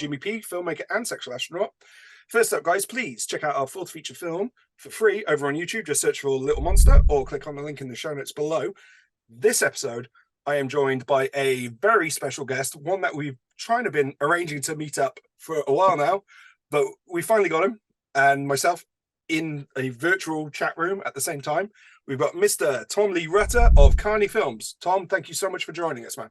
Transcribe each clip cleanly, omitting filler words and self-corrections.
Jimmy P, filmmaker and sexual astronaut. First up, guys, please check out our fourth feature film for free over on YouTube. Just search for Little Monster or click on the link in the show notes below. This episode, I am joined by a very special guest, one that we've been arranging to meet up for a while now, but we finally got him and myself in a virtual chat room at the same time. We've got Mr. Tom Lee Rutter of Carney Films. Tom, thank you so much for joining us, man.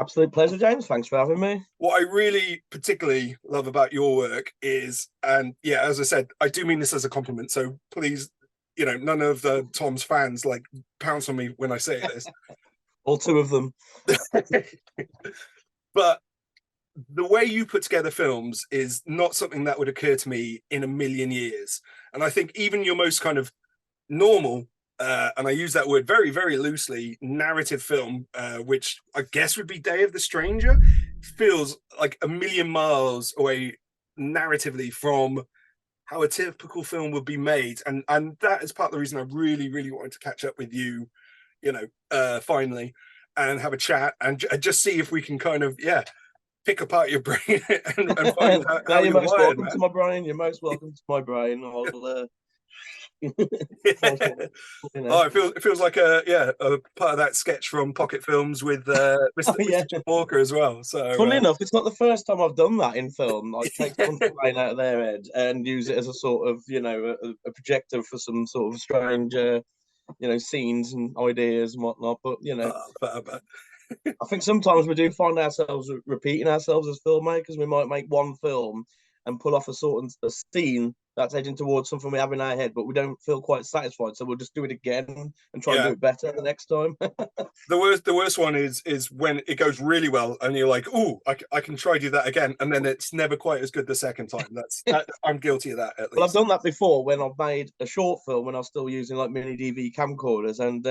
Absolute pleasure, James. Thanks for having me. What I really particularly love about your work is, and yeah, as I said, I do mean this as a compliment, so please, none of Tom's fans like pounce on me when I say this. All two of them. But the way you put together films is not something that would occur to me in a million years. And I think even your most kind of normal, and I use that word very, very loosely, narrative film, which I guess would be Day of the Stranger, feels like a million miles away narratively from how a typical film would be made. And that is part of the reason I really, really wanted to catch up with you, finally, and have a chat and just see if we can kind of, pick apart your brain and find out how you're most wired, welcome man. to my brain. You're most welcome to my brain. I'll, Oh, it feels like a part of that sketch from Pocket Films with Mr. Jim Walker as well. So funny enough, it's not the first time I've done that in film. I take someone's brain out of their head and use it as a sort of, a projector for some sort of strange, scenes and ideas and whatnot. But I think sometimes we do find ourselves repeating ourselves as filmmakers. We might make one film and pull off a sort of a scene that's heading towards something we have in our head, but we don't feel quite satisfied. So we'll just do it again and try and do it better the next time. The worst one is when it goes really well and you're like, oh, I can try do that again, and then it's never quite as good the second time. I'm guilty of that, at least. Well, I've done that before when I've made a short film when I was still using like mini DV camcorders, and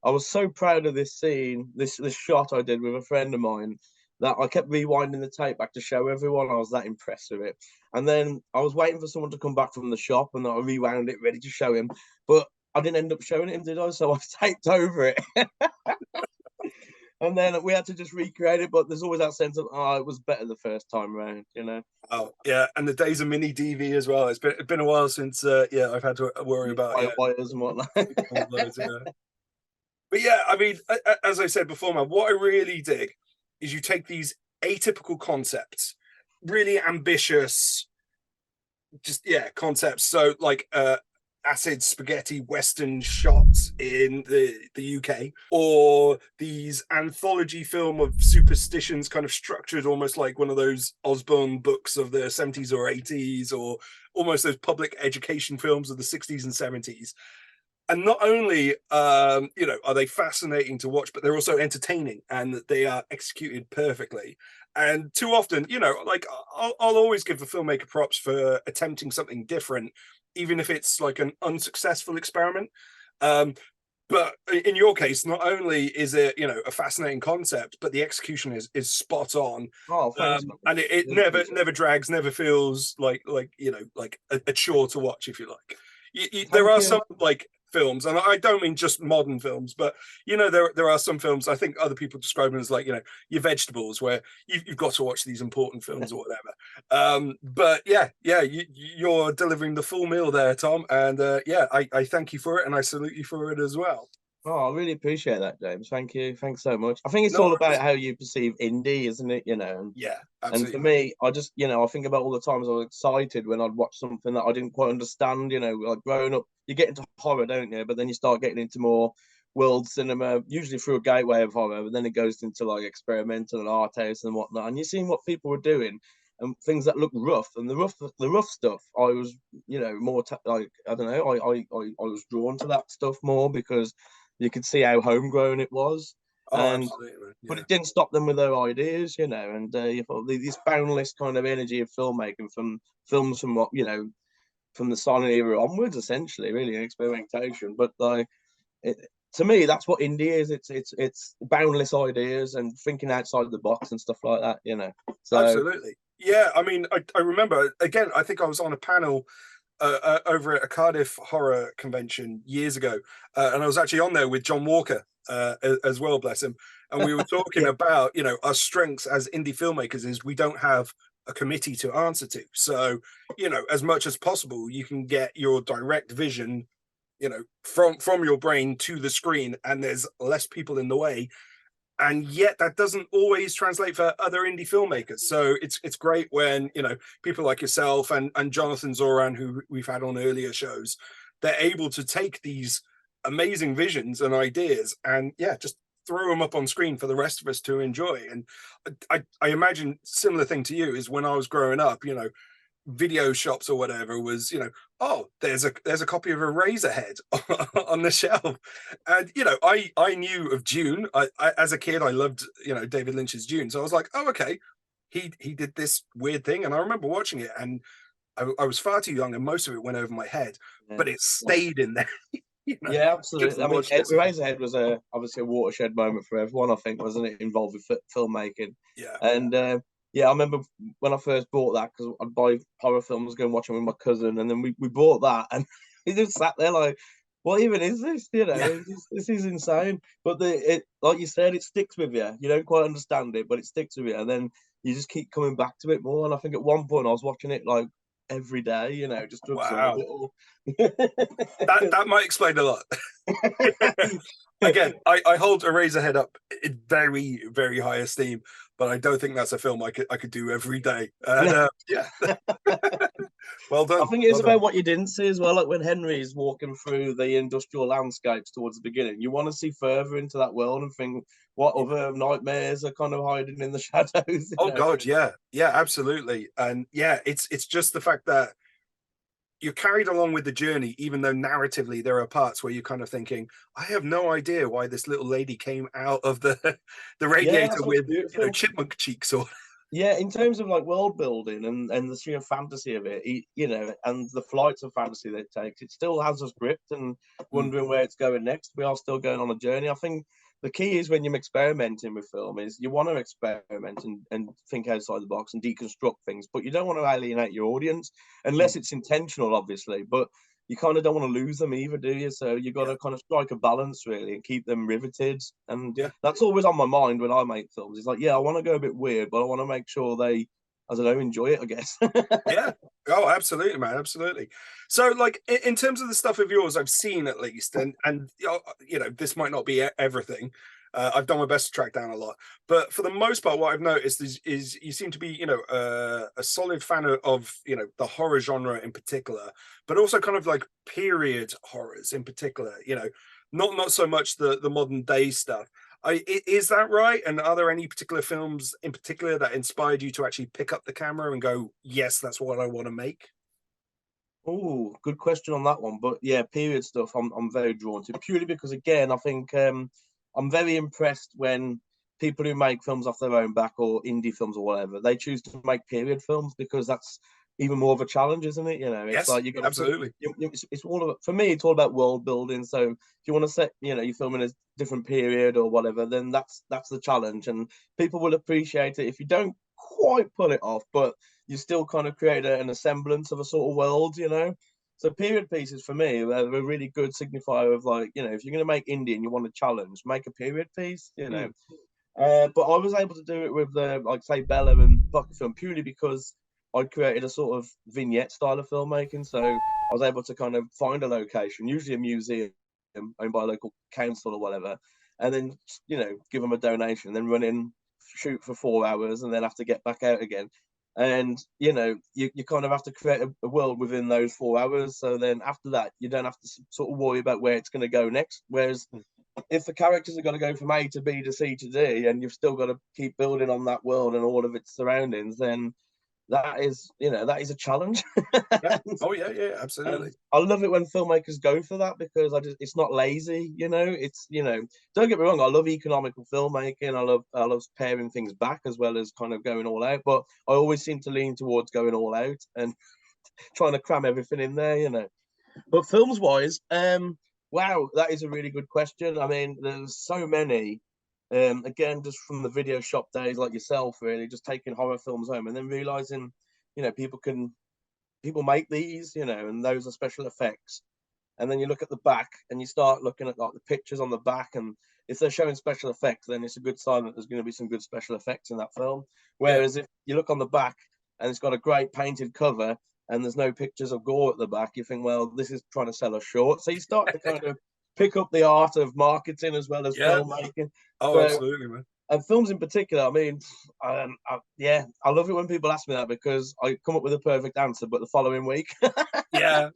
I was so proud of this scene, this shot I did with a friend of mine, that I kept rewinding the tape back to show everyone. I was that impressed with it. And then I was waiting for someone to come back from the shop and I rewound it ready to show him. But I didn't end up showing him, did I? So I taped over it. And then we had to just recreate it. But there's always that sense of, it was better the first time around, Oh, yeah. And the days of mini DV as well. It's been a while since, I've had to worry about wires and whatnot. But yeah, I mean, as I said before, man, what I really dig is you take these atypical concepts, really ambitious, concepts. So like acid spaghetti Western shots in the UK, or these anthology film of superstitions kind of structured almost like one of those Osborne books of the 70s or 80s, or almost those public education films of the 60s and 70s. And not only, are they fascinating to watch, but they're also entertaining and they are executed perfectly. And too often, I'll always give the filmmaker props for attempting something different, even if it's like an unsuccessful experiment. But in your case, not only is it, a fascinating concept, but the execution is spot on. Oh, thanks. And it never drags, never feels like a chore to watch, if you like. There are some like films, and I don't mean just modern films, but there are some films I think other people describe them as like your vegetables, where you've got to watch these important films or whatever. But you're delivering the full meal there, Tom, and I thank you for it, and I salute you for it as well. Oh, I really appreciate that, James. Thank you. Thanks so much. I think it's all about how you perceive indie, isn't it? Yeah, absolutely. And for me, I just, I think about all the times I was excited when I'd watch something that I didn't quite understand, like growing up, you get into horror, don't you? But then you start getting into more world cinema, usually through a gateway of horror, but then it goes into like experimental and art house and whatnot. And you're seeing what people were doing and things that look rough, and the rough stuff, I was, more like, I don't know, I was drawn to that stuff more because you could see how homegrown it was. But it didn't stop them with their ideas, and you thought this boundless kind of energy of filmmaking from films from what, from the silent era onwards, essentially, really, experimentation. But to me, that's what indie is. It's boundless ideas and thinking outside the box and stuff like that, So absolutely. Yeah, I mean, I remember, again, I think I was on a panel over at a Cardiff horror convention years ago, and I was actually on there with John Walker as well, bless him, and we were talking about our strengths as indie filmmakers is we don't have a committee to answer to. So, as much as possible, you can get your direct vision, from your brain to the screen, and there's less people in the way. And yet that doesn't always translate for other indie filmmakers. So it's great when, people like yourself and Jonathan Zoran, who we've had on earlier shows, they're able to take these amazing visions and ideas and just throw them up on screen for the rest of us to enjoy. And I imagine similar thing to you is when I was growing up, video shops or whatever was, oh, there's a copy of Eraserhead on the shelf. And I knew of Dune. I as a kid I loved David Lynch's Dune, so I was like, oh, okay, he did this weird thing. And I remember watching it, and I was far too young and most of it went over my head, but it stayed in there. Yeah, absolutely. I mean, Eraserhead was obviously a watershed moment for everyone, I think, wasn't it, involved with filmmaking? Yeah. And yeah, I remember when I first bought that, because I'd buy horror films, go and watch them with my cousin, and then we bought that, and he just sat there like, what even is this? This is insane. But like you said, it sticks with you. You don't quite understand it, but it sticks with you, and then you just keep coming back to it more. And I think at one point I was watching it like every day, just to absorb it all. that might explain a lot. Again, I hold Eraserhead up in very, very high esteem, but I don't think that's a film I could do every day. And, yeah. Well done. I think it is about what you didn't see as well. Like when Henry's walking through the industrial landscapes towards the beginning, you want to see further into that world and think what other nightmares are kind of hiding in the shadows. Oh God, yeah, absolutely. And yeah, it's just the fact that you're carried along with the journey, even though narratively there are parts where you're kind of thinking, I have no idea why this little lady came out of the radiator with chipmunk cheeks. Or yeah, in terms of like world building and the sheer fantasy of it, and the flights of fantasy that it takes, it still has us gripped and wondering where it's going next. We are still going on a journey. I think the key is when you're experimenting with film is you want to experiment and think outside the box and deconstruct things, but you don't want to alienate your audience unless it's intentional, obviously. But you kind of don't want to lose them either, do you? So you got to kind of strike a balance really and keep them riveted. And that's always on my mind when I make films. It's like, I want to go a bit weird, but I want to make sure they, I don't know, enjoy it, I guess. Yeah. Oh, absolutely, man. Absolutely. So, like, in terms of the stuff of yours I've seen at least, and this might not be everything. I've done my best to track down a lot, but for the most part, what I've noticed is you seem to be, a solid fan of, the horror genre in particular, but also kind of like period horrors in particular. Not so much the modern day stuff. Is that right? And are there any particular films in particular that inspired you to actually pick up the camera and go, yes, that's what I want to make? Oh, good question on that one. But yeah, period stuff I'm very drawn to, purely because, again, I think I'm very impressed when people who make films off their own back, or indie films or whatever, they choose to make period films, because that's even more of a challenge, isn't it? It's like you got absolutely. It's all about, for me, it's all about world building. So if you want to set, you're filming a different period or whatever, then that's the challenge, and people will appreciate it if you don't quite pull it off, but you still kind of create a semblance of a sort of world. So period pieces for me are a really good signifier of, like, if you're going to make indie and you want a challenge, make a period piece. But I was able to do it with like say Bella and Bucket Film, purely because I created a sort of vignette style of filmmaking. So I was able to kind of find a location, usually a museum owned by a local council or whatever, and then give them a donation, then run in, shoot for 4 hours, and then have to get back out again. And you kind of have to create a world within those 4 hours. So then after that, you don't have to sort of worry about where it's going to go next. Whereas if the characters are going to go from A to B to C to D, and you've still got to keep building on that world and all of its surroundings, then that is a challenge. Yeah. Oh yeah, absolutely. I love it when filmmakers go for that, because it's not lazy. It's don't get me wrong, I love economical filmmaking. I love paring things back as well as kind of going all out, but I always seem to lean towards going all out and trying to cram everything in there. But films wise, wow, that is a really good question. I mean, there's so many. Again, just from the video shop days, like yourself, really, just taking horror films home and then realizing, people make these, and those are special effects. And then you look at the back and you start looking at like the pictures on the back, and if they're showing special effects, then it's a good sign that there's going to be some good special effects in that film. Whereas if you look on the back and it's got a great painted cover, and there's no pictures of gore at the back, you think, well, this is trying to sell us short. So you start to kind of pick up the art of marketing as well as filmmaking. Oh, so, absolutely, man. And films in particular, I mean, I love it when people ask me that, because I come up with a perfect answer, but the following week. Yeah,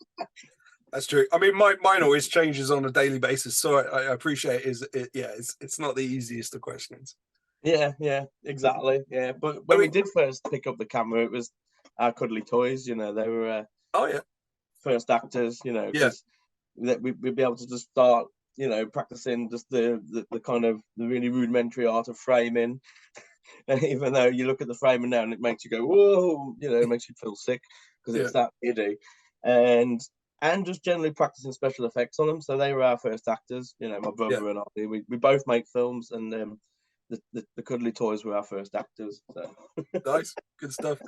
that's true. I mean, mine always changes on a daily basis, so I appreciate it's not the easiest of questions. Yeah, exactly. Yeah, but when we did first pick up the camera, it was our cuddly toys. They were first actors. Because we'd be able to just start, practicing just the kind of the really rudimentary art of framing. And even though you look at the framing now and it makes you go, whoa, it makes you feel sick because it's that giddy. And just generally practicing special effects on them. So they were our first actors. My brother and I, we both make films, and the cuddly toys were our first actors. So. Nice, good stuff.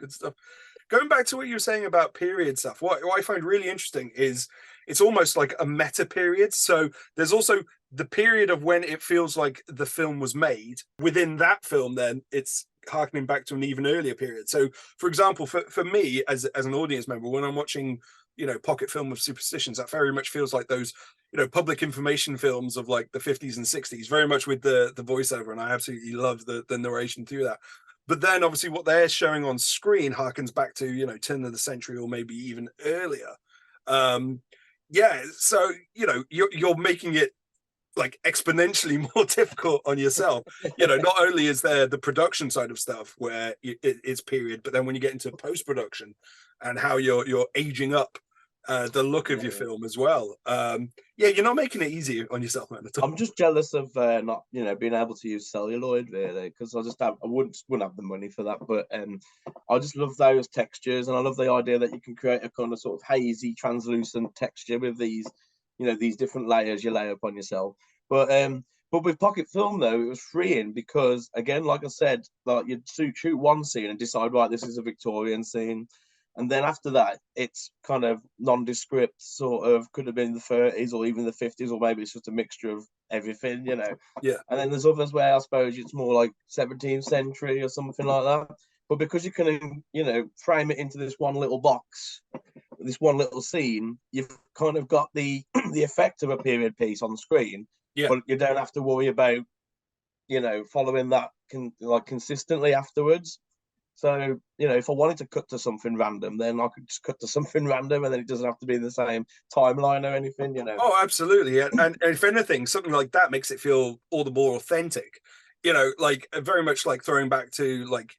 Going back to what you were saying about period stuff, what I find really interesting is it's almost like a meta period. So there's also the period of when it feels like the film was made. Within that film, then it's harkening back to an even earlier period. So, for example, for me as an audience member, when I'm watching, pocket film of superstitions, that very much feels like those, public information films of like the 50s and 60s, very much with the voiceover, and I absolutely love the narration through that. But then obviously what they're showing on screen harkens back to, turn of the century or maybe even earlier. So, you're making it like exponentially more difficult on yourself. Not only is there the production side of stuff where it's period, but then when you get into post-production and how you're aging up the look of your film as well. You're not making it easy on yourself, man, at all. I'm just jealous of not, being able to use celluloid, really, because I wouldn't have the money for that. But I just love those textures, and I love the idea that you can create a kind of sort of hazy, translucent texture with these, these different layers you lay up on yourself. But with pocket film, though, it was freeing because, again, like I said, like you'd shoot one scene and decide, right, this is a Victorian scene. And then after that, it's kind of nondescript, sort of, could have been the 30s or even the 50s, or maybe it's just a mixture of everything, Yeah. And then there's others where I suppose it's more like 17th century or something like that. But because you can, frame it into this one little box, this one little scene, you've kind of got the the effect of a period piece on the screen. Yeah. But you don't have to worry about, following that consistently afterwards. So, if I wanted to cut to something random, then I could just cut to something random, and then it doesn't have to be the same timeline or anything, Oh, absolutely. And if anything, something like that makes it feel all the more authentic, like very much like throwing back to like,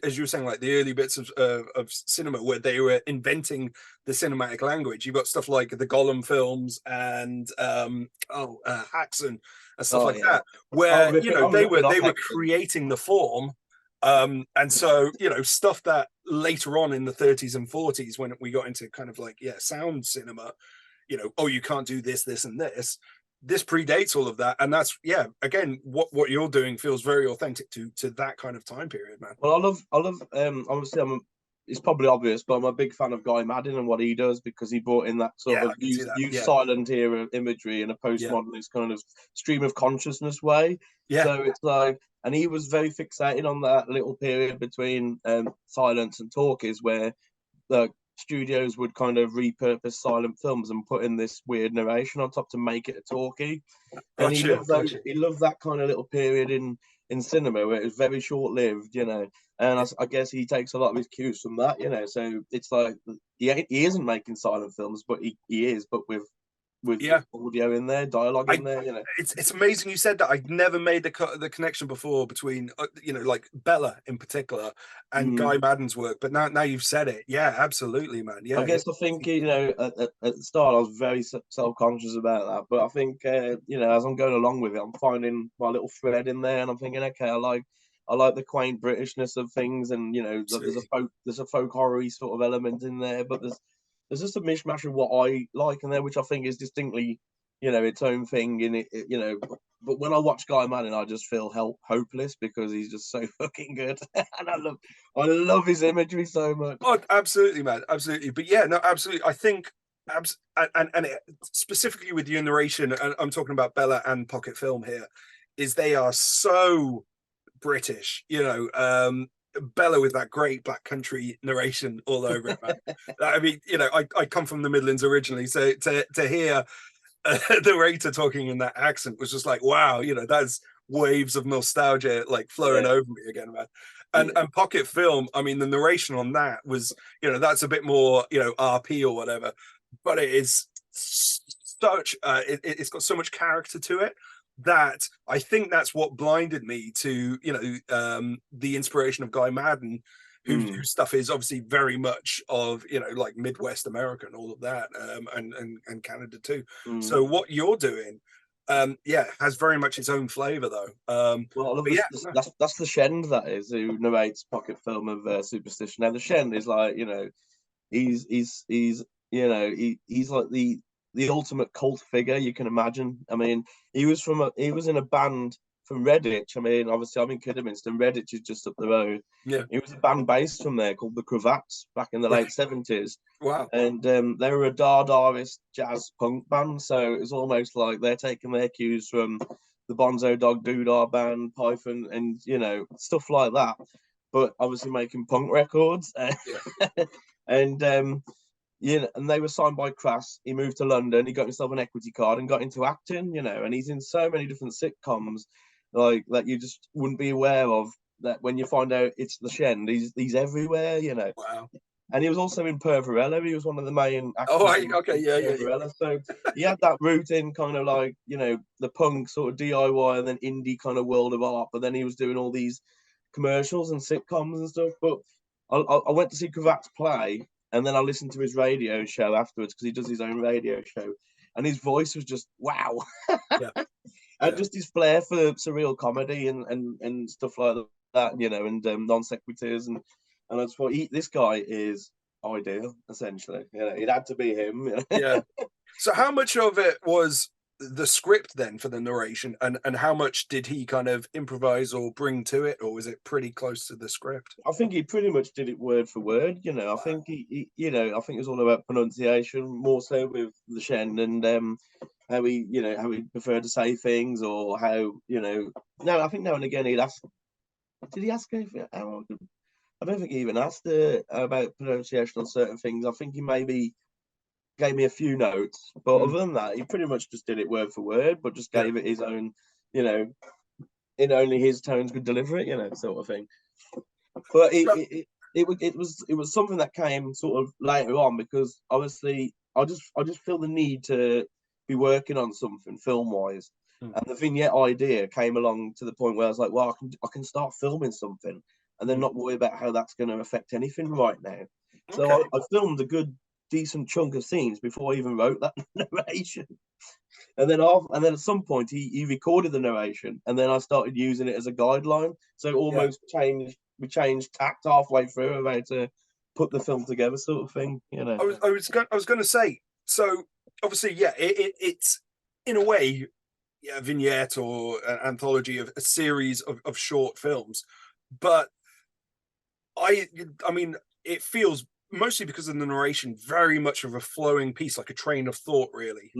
as you were saying, like the early bits of cinema where they were inventing the cinematic language. You've got stuff like the Gollum films and Haxon and stuff that, where they were creating the form. And so, stuff that later on in the 30s and 40s, when we got into kind of like, sound cinema, you can't do this, and this predates all of that. And that's, again, what you're doing feels very authentic to that kind of time period, man. Well, I love, obviously it's probably obvious, but I'm a big fan of Guy Maddin and what he does, because he brought in that sort of use silent era imagery in a postmodernist kind of stream of consciousness way. So it's like, and he was very fixated on that little period between silence and talkies, where the studios would kind of repurpose silent films and put in this weird narration on top to make it a talkie. And he loved that kind of little period in cinema where it was very short-lived, and I guess he takes a lot of his cues from that, so it's like he isn't making silent films, but he is, but with audio in there, dialogue in there, It's amazing you said that. I'd never made the connection before between like Bella in particular and Guy Maddin's work, but now you've said it. Yeah, absolutely, man. I guess I think at the start I was very self-conscious about that, but I think as I'm going along with it, I'm finding my little thread in there, and I'm thinking, okay, I like the quaint Britishness of things, and there's a folk horror sort of element in there, but there's just a mishmash of what I like in there, which I think is distinctly, its own thing in it, But when I watch Guy Maddin, I just feel hopeless because he's just so fucking good, and I love his imagery so much. Oh, absolutely, man, absolutely. But no, absolutely. I think, and specifically with you in narration, and I'm talking about Bella and Pocket Film here, is they are so British, Bella with that great black country narration all over it, man. I mean, I come from the Midlands originally, so to hear the narrator talking in that accent was just like, wow, that's waves of nostalgia like flowing over me again, man. And Pocket Film, I mean, the narration on that was, that's a bit more, RP or whatever, but it is such, it's got so much character to it that I think that's what blinded me to, the inspiration of Guy Madden, whose stuff is obviously very much of, like Midwest America and all of that, and Canada too. So what you're doing, has very much its own flavor though. Well, I love that's the Shend, that is, who narrates Pocket Film of Superstition. Now the Shend is like, he's like the ultimate cult figure you can imagine. I mean, he was in a band from Redditch. I mean, obviously I'm in Kidderminster. Redditch is just up the road. Yeah, he was a band based from there called the Cravats back in the late 70s. Wow. And they were a Dardarist jazz punk band, so it's almost like they're taking their cues from the Bonzo Dog Doodah band, Python, and stuff like that. But obviously making punk records. And and they were signed by Crass. He moved to London. He got himself an equity card and got into acting. And he's in so many different sitcoms, like that you just wouldn't be aware of. That when you find out it's the Shend, he's everywhere. Wow. And he was also in Pervarella. He was one of the main actors. Oh, okay, yeah. So he had that route in kind of like the punk sort of DIY and then indie kind of world of art. But then he was doing all these commercials and sitcoms and stuff. But I went to see Cravats play. And then I listened to his radio show afterwards, because he does his own radio show. And his voice was just, wow. And just his flair for surreal comedy and stuff like that, and non sequiturs. And I just thought, this guy is ideal, essentially. It had to be him. Yeah. So how much of it was the script then for the narration, and how much did he kind of improvise or bring to it, or was it pretty close to the script? I think he pretty much did it word for word. I think he I think it was all about pronunciation, more so with the Shen, and how he preferred to say things, or how no, I think now and again he'd ask. Did he ask anything? I don't think he even asked about pronunciation on certain things. I think he maybe gave me a few notes, but other than that, he pretty much just did it word for word, but just gave it his own, in only his tones could deliver it, sort of thing. But it was something that came sort of later on, because obviously I just feel the need to be working on something film wise, and the vignette idea came along to the point where I was like, well, I can start filming something and then not worry about how that's going to affect anything right now. So I filmed a good decent chunk of scenes before I even wrote that narration, and then at some point he recorded the narration, and then I started using it as a guideline. So it almost we changed tact halfway through about how to put the film together, sort of thing. I was going to say, so obviously, it's in a way, a vignette or an anthology of a series of short films, but I mean, it feels, mostly because of the narration, very much of a flowing piece, like a train of thought, really,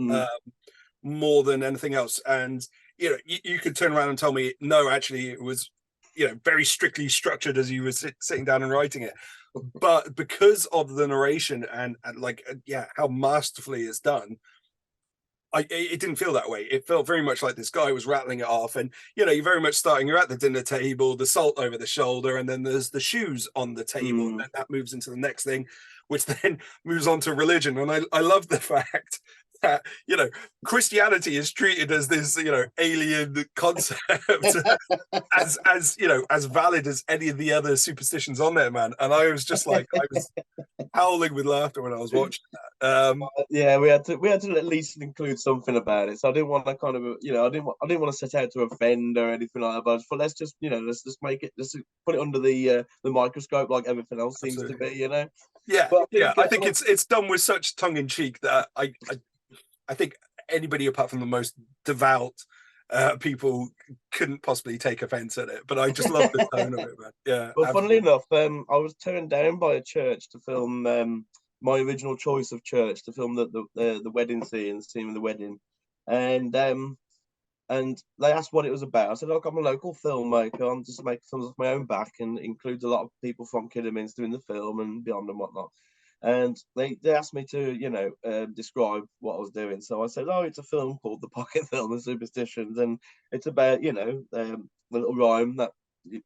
more than anything else. And you could turn around and tell me, no, actually, it was very strictly structured as you were sitting down and writing it. But because of the narration and how masterfully it's done, it didn't feel that way. It felt very much like this guy was rattling it off, and you're very much you're at the dinner table, the salt over the shoulder, and then there's the shoes on the table, and that moves into the next thing, which then moves on to religion. And I love the fact that Christianity is treated as this alien concept, as valid as any of the other superstitions on there, man. And I was just like, I was howling with laughter when I was watching that. We had to at least include something about it. So I didn't want to kind of I didn't want to set out to offend or anything like that. But let's just make it, let's put it under the microscope like everything else seems to be. Yeah, I think it's done with such tongue in cheek that I think anybody apart from the most devout people couldn't possibly take offense at it. But I just love the tone of it, man. Yeah. Well, funnily enough, I was turned down by a church to film my original choice of church to film the wedding scene of the wedding, and And they asked what it was about. I said, look, I'm a local filmmaker. I'm just making films off my own back, and includes a lot of people from Kidderminster in the film and beyond and whatnot. And they asked me to, describe what I was doing. So I said, oh, it's a film called The Pocket Film of Superstitions. And it's about, the little rhyme that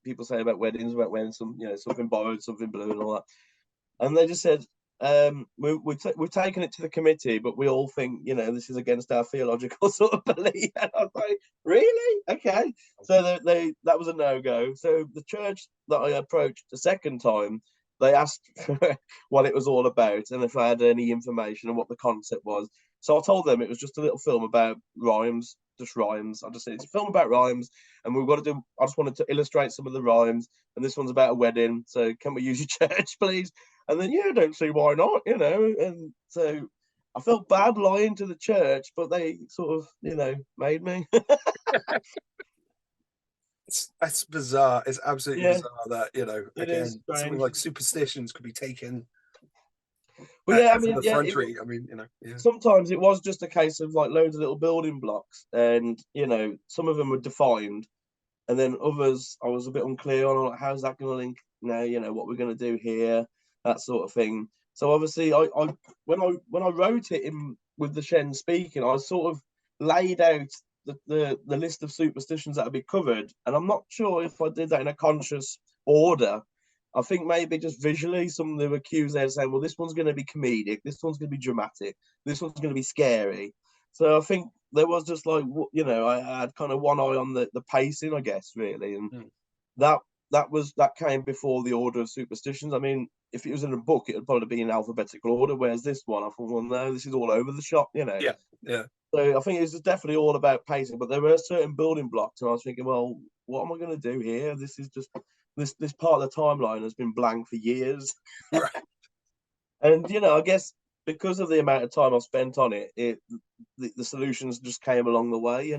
people say about weddings, about when something borrowed, something blue and all that. And they just said, we've taken it to the committee, but we all think, this is against our theological sort of belief. And I was like, really? Okay. So that was a no-go. So the church that I approached the second time, they asked what it was all about and if I had any information and what the concept was. So I told them it was just a little film about rhymes, just rhymes. I just said it's a film about rhymes, and I just wanted to illustrate some of the rhymes. And this one's about a wedding, so can we use your church, please? And then, I don't see why not, And so I felt bad lying to the church, but they sort of, made me. That's bizarre. It's absolutely bizarre that, again, something like superstitions could be taken. But yeah, the effrontery. Sometimes it was just a case of like loads of little building blocks, and some of them were defined, and then others I was a bit unclear on, like, how's that going to link now, what we're going to do here, that sort of thing. So obviously I when I wrote it in with the Shen speaking, I sort of laid out the list of superstitions that would be covered, and I'm not sure if I did that in a conscious order. I think maybe just visually, some of the accused there saying, well, this one's going to be comedic, this one's going to be dramatic, this one's going to be scary. So I think there was just like, I had kind of one eye on the pacing, I guess, really. And that came before the order of superstitions. I mean, if it was in a book, it would probably be in alphabetical order, whereas this one, I thought, well, no, this is all over the shop, Yeah. So I think it's definitely all about pacing, but there were certain building blocks, and I was thinking, well, what am I going to do here? This is just this part of the timeline has been blank for years. Right. And I guess because of the amount of time I've spent on it, the solutions just came along the way,